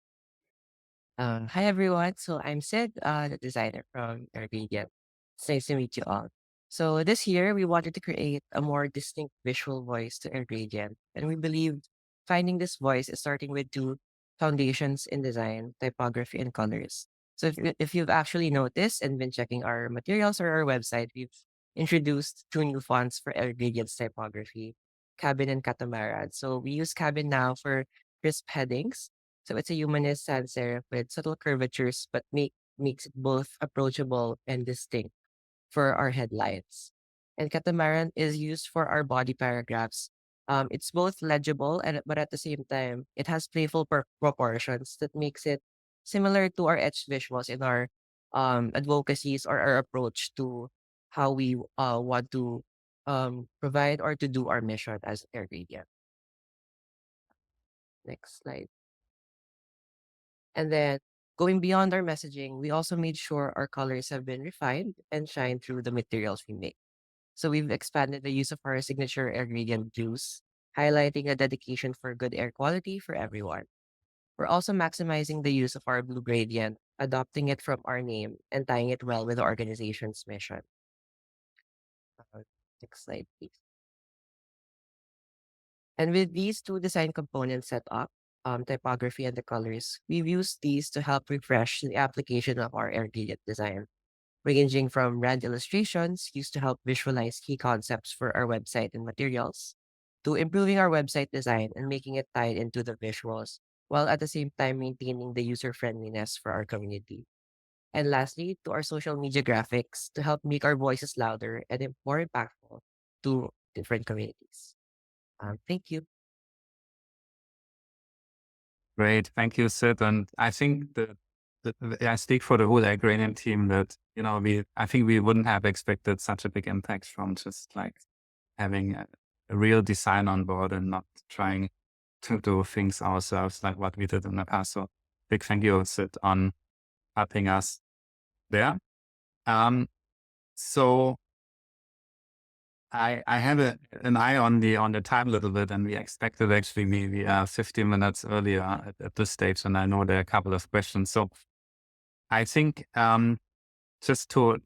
Hi everyone. So I'm Sid, the designer from AirGradient. It's nice to meet you all. So this year we wanted to create a more distinct visual voice to AirGradient, and we believed finding this voice is starting with two foundations in design, typography, and colors. So if you've actually noticed and been checking our materials or our website, we've introduced two new fonts for AirGradient's typography, Cabin and Catamaran. So we use Cabin now for crisp headings, so it's a humanist sans serif with subtle curvatures, but makes it both approachable and distinct for our headlines. And catamaran is used for our body paragraphs. It's both legible and but at the same time, it has playful proportions that makes it similar to our etched visuals in our advocacies or our approach to how we want to provide or to do our mission as AirGradient. Next slide. And then going beyond our messaging, we also made sure our colors have been refined and shine through the materials we make. So we've expanded the use of our signature air gradient blues, highlighting a dedication for good air quality for everyone. We're also maximizing the use of our blue gradient, adopting it from our name and tying it well with the organization's mission. Uh, Next slide, please. And with these two design components set up, typography and the colors, we've used these to help refresh the application of our AirGradient design, ranging from brand illustrations used to help visualize key concepts for our website and materials, to improving our website design and making it tied into the visuals, while at the same time maintaining the user friendliness for our community. And lastly, to our social media graphics to help make our voices louder and more impactful to different communities. Thank you. Great. Thank you, Sid. And I think I speak for the whole AirGradient team that, I think we wouldn't have expected such a big impact from just like having a real design on board and not trying to do things ourselves like what we did in the past. So big thank you, Sid, on helping us there. So I have an eye on the time a little bit, and we expected actually maybe 15 minutes earlier at this stage, and I know there are a couple of questions. So I think just to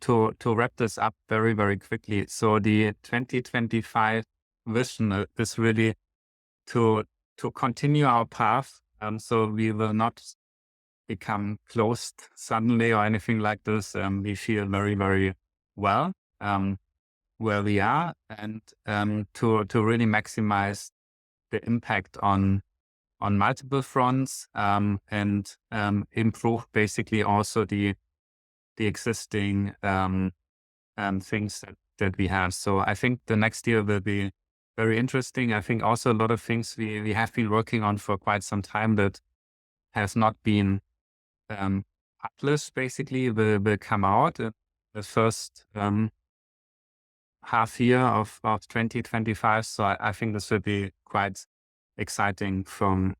wrap this up very, very quickly. So the 2025 vision is really to continue our path. So we will not become closed suddenly or anything like this. We feel very, very well where we are, and to really maximize the impact on multiple fronts, and improve basically also the existing things that we have. So I think the next year will be very interesting. I think also a lot of things we have been working on for quite some time that has not been published basically will come out in the first half year of 2025. So I think this will be quite exciting from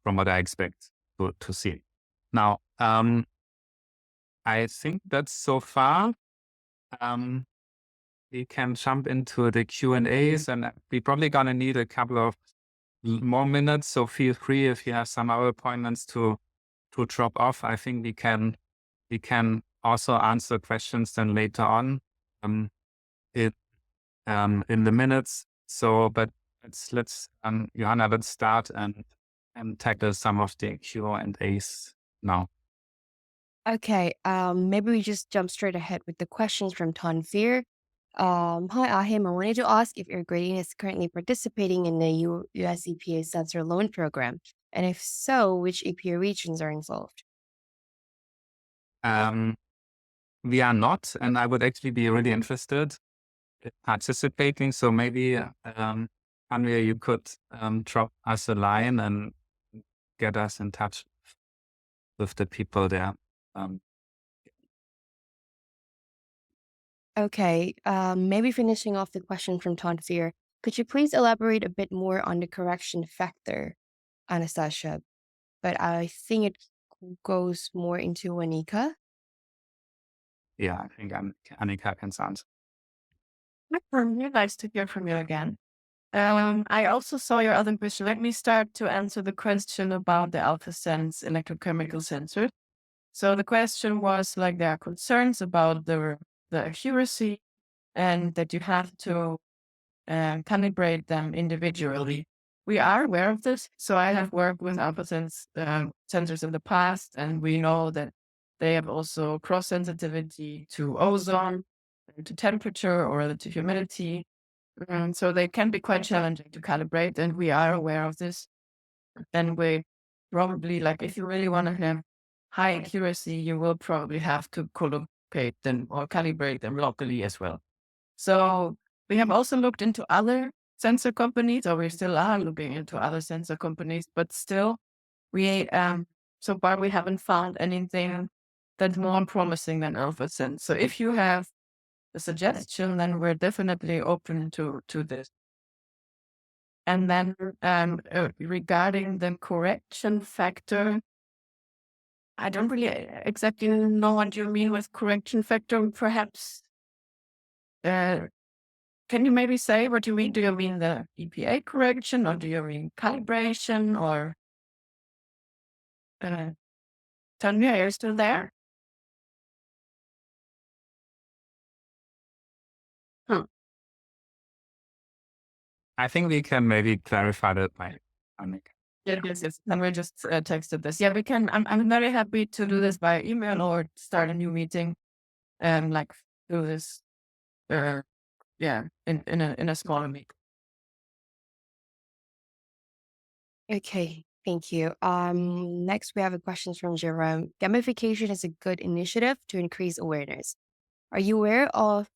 what I expect to see. Now, I think that's so far. We can jump into the Q&As, and we're probably gonna need a couple of more minutes. So feel free if you have some other appointments to drop off. I think we can also answer questions then later on in the minutes. So, but let's Johanna, let's start and tackle some of the Q&As now. Okay, maybe we just jump straight ahead with the questions from Tanvir. Hi, Ahim. I wanted to ask if AirGradient is currently participating in the US EPA sensor loan program, and if so, which EPA regions are involved? We are not, and I would actually be really interested in participating. So maybe Andrea, you could drop us a line and get us in touch with the people there. Okay, maybe finishing off the question from Tanvir, could you please elaborate a bit more on the correction factor, Anastasia? But I think it goes more into Anika. Yeah, I think Annika can sound. From you, nice to hear from you again. I also saw your other question. Let me start to answer the question about the alpha sense electrochemical sensor. So the question was like there are concerns about the accuracy and that you have to calibrate them individually. We are aware of this. So I have worked with alpha sense sensors in the past, and we know that they have also cross sensitivity to ozone, to temperature, or to humidity. So they can be quite challenging to calibrate, and we are aware of this. Then we probably, like, if you really want to have high accuracy, you will probably have to collocate them or calibrate them locally as well. So we have also looked into other sensor companies, or we still are looking into other sensor companies, but still, we so far we haven't found anything that's more promising than AlphaSense. So if you have a suggestion, then we're definitely open to this. And then regarding the correction factor, I don't really exactly know what you mean with correction factor. Perhaps, can you maybe say what you mean? Do you mean the EPA correction, or do you mean calibration, or Tanya, are you still there? I think we can maybe clarify that by Annika. Yes. And we just texted this. Yeah, we can. I'm very happy to do this by email or start a new meeting, and like do this. In a smaller meeting. Okay, thank you. Next we have a question from Jerome. Gamification is a good initiative to increase awareness. Are you aware of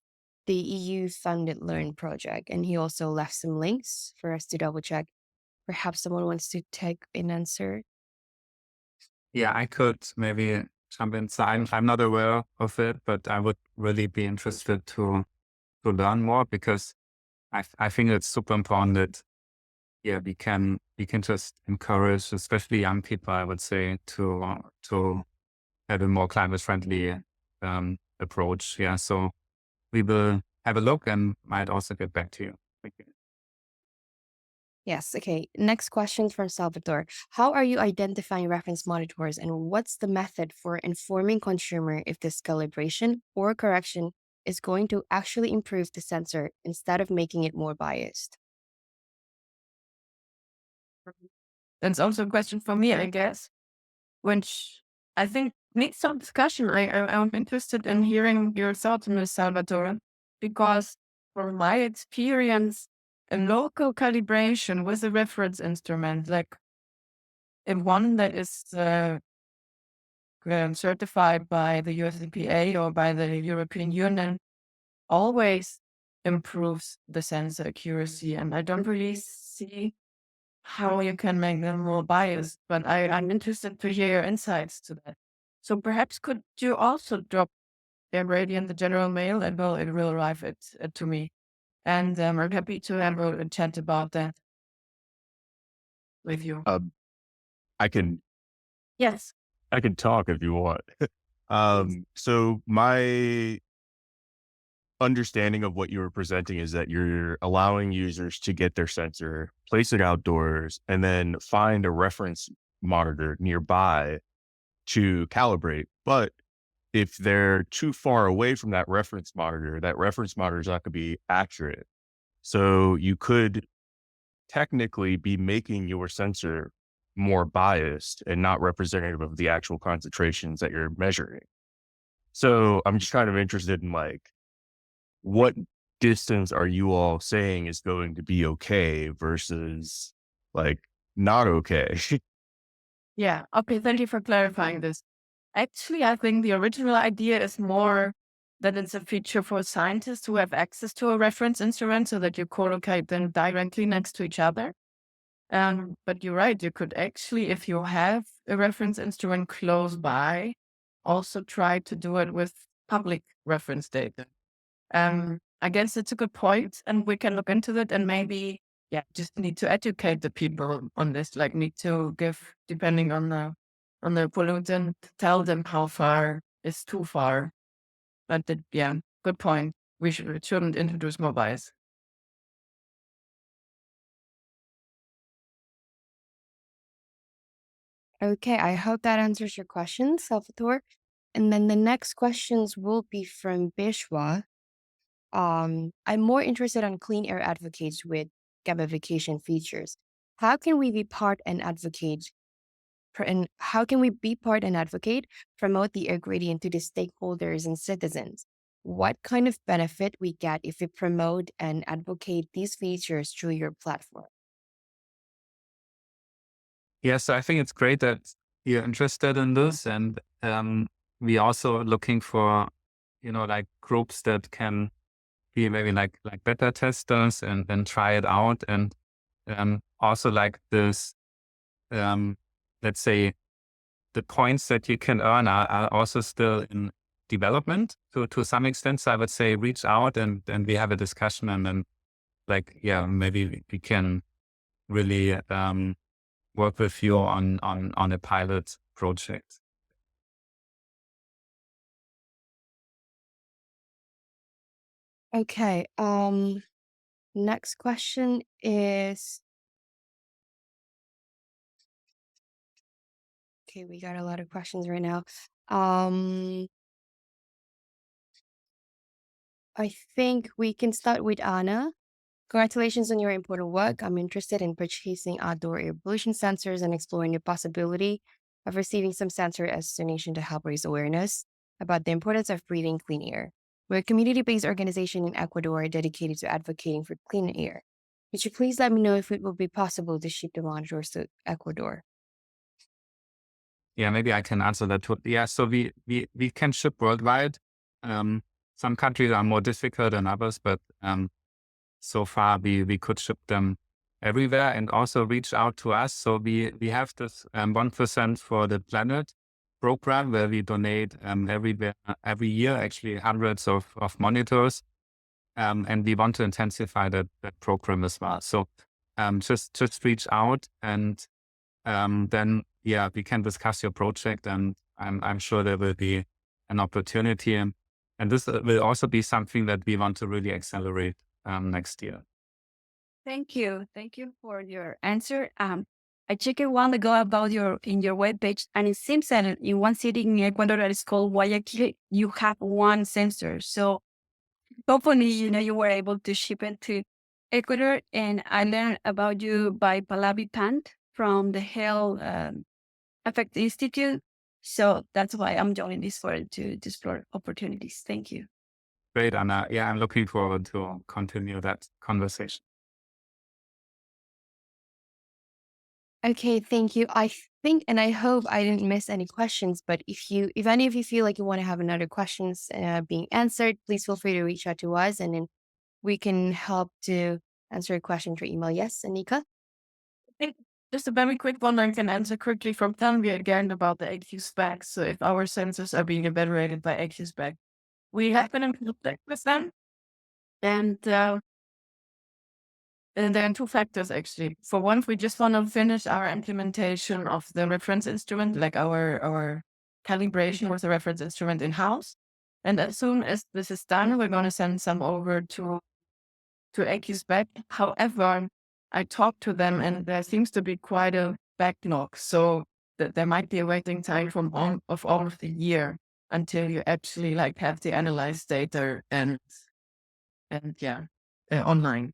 the EU-funded Learn project? And he also left some links for us to double check. Perhaps someone wants to take an answer. Yeah, I could maybe jump inside. I'm not aware of it, but I would really be interested to learn more, because I think it's super important that we can just encourage, especially young people, I would say, to have a more climate friendly approach. Yeah, so we will have a look and might also get back to you. Thank you. Yes, okay. Next question from Salvatore. How are you identifying reference monitors, and what's the method for informing consumer if this calibration or correction is going to actually improve the sensor instead of making it more biased? That's also a question for me, I guess, which I think needs some discussion. I'm interested in hearing your thoughts, Ms. Salvatore, because from my experience, a local calibration with a reference instrument, like one that is certified by the USDPA or by the European Union, always improves the sensor accuracy. And I don't really see how you can make them more biased, but I'm interested to hear your insights to that. So perhaps could you also drop AirGradient the general mail, and it will arrive to me. And I'm happy to have a chat about that with you. I can Yes. talk if you want. So my understanding of what you were presenting is that you're allowing users to get their sensor, place it outdoors, and then find a reference monitor nearby to calibrate. But if they're too far away from that reference monitor is not going to be accurate. So you could technically be making your sensor more biased and not representative of the actual concentrations that you're measuring. So I'm just kind of interested in like, what distance are you all saying is going to be okay versus like not okay? Yeah. Okay. Thank you for clarifying this. Actually, I think the original idea is more that it's a feature for scientists who have access to a reference instrument so that you collocate them directly next to each other. But you're right, you could actually, if you have a reference instrument close by, also try to do it with public reference data. I guess it's a good point, and we can look into that and maybe, just need to educate the people on this, like need to give, depending on the pollutant, tell them how far is too far. But good point. We shouldn't introduce more bias. Okay, I hope that answers your question, Salvatore. And then the next questions will be from Bishwa. I'm more interested on clean air advocates with gamification features. How can we be part and advocate? And how can we be part and advocate, promote the air gradient to the stakeholders and citizens? What kind of benefit we get if we promote and advocate these features through your platform? Yes, I think it's great that you're interested in this, and we also looking for, like groups that can be maybe like beta testers and then try it out, and also like this, let's say, the points that you can earn are also still in development to some extent. So I would say reach out and we have a discussion, and then maybe we can really work with you on a pilot project. Okay. Next question is, okay, we got a lot of questions right now. I think we can start with Anna. Congratulations on your important work. I'm interested in purchasing outdoor air pollution sensors and exploring the possibility of receiving some sensor as a donation to help raise awareness about the importance of breathing clean air. We're a community-based organization in Ecuador dedicated to advocating for clean air. Could you please let me know if it will be possible to ship the monitors to Ecuador? Yeah, maybe I can answer that too. Yeah, so we can ship worldwide. Some countries are more difficult than others, but so far we could ship them everywhere, and also reach out to us. So we have this 1% for the Planet program where we donate every year, actually hundreds of monitors. And we want to intensify that program as well. So just reach out, and then we can discuss your project, and I'm sure there will be an opportunity. And this will also be something that we want to really accelerate next year. Thank you. Thank you for your answer. I checked a while ago about your webpage, and it seems that in one city in Ecuador that is called Guayaquil, you have one sensor. So hopefully, you were able to ship it to Ecuador. And I learned about you by Pallavi Pant from the Health Effect Institute. So that's why I'm joining this forum to explore opportunities. Thank you. Great, Anna. Yeah, I'm looking forward to continue that conversation. Okay, thank you. I think, and I hope I didn't miss any questions, but if any of you feel like you want to have another questions being answered, please feel free to reach out to us, and then we can help to answer a question through email. Yes, Anika? Just a very quick one I can answer quickly from Tanvi again about the AQ spec. So if our sensors are being evaluated by AQ spec, we have been in contact with them, and there are two factors actually. For one, we just want to finish our implementation of the reference instrument, like our calibration with the reference instrument in-house. And as soon as this is done, we're going to send some over to AQSpec. However, I talked to them, and there seems to be quite a backlog. So there might be a waiting time from all of the year until you actually have the analyzed data and online.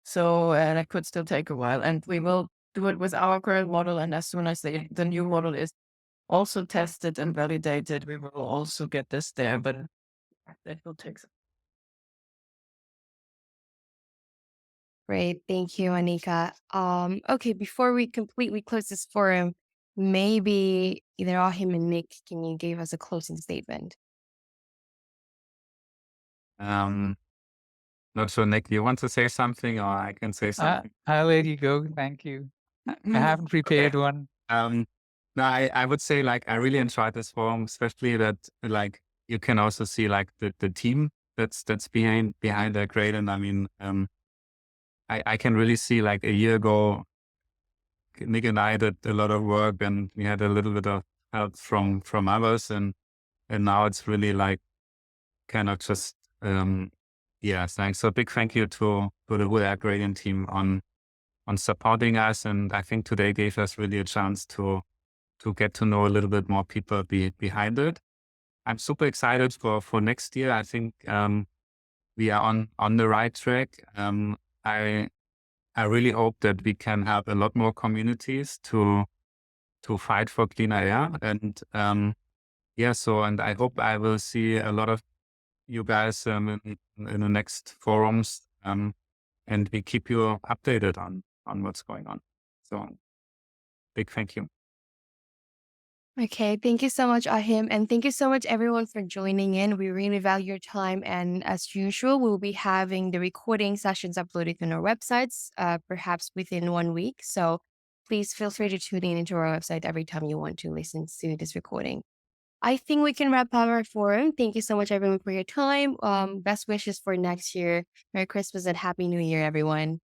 So that could still take a while, and we will do it with our current model. And as soon as the new model is also tested and validated, we will also get this there. But that will take some. Great. Thank you, Anika. Okay, before we completely close this forum, maybe either Achim and Nick, can you give us a closing statement? Not sure, Nick, you want to say something, or I can say something? I'll let you go. Thank you. I haven't prepared one. No, I would say like I really enjoyed this forum, especially that like you can also see like the team that's behind AirGradient. I mean, I can really see like a year ago, Nick and I did a lot of work, and we had a little bit of help from others, and now it's really like kind of just thanks. So big thank you to the whole AirGradient team on supporting us, and I think today gave us really a chance to get to know a little bit more people behind it. I'm super excited for next year. I think we are on the right track. I really hope that we can have a lot more communities to fight for cleaner air, and and I hope I will see a lot of you guys in the next forums, and we keep you updated on what's going on. So big thank you. Okay, thank you so much, Ahim, and thank you so much everyone for joining in. We really value your time, and as usual, we'll be having the recording sessions uploaded on our websites, perhaps within 1 week. So please feel free to tune in into our website every time you want to listen to this recording. I think we can wrap up our forum. Thank you so much, everyone, for your time. Best wishes for next year. Merry Christmas and Happy New Year, everyone.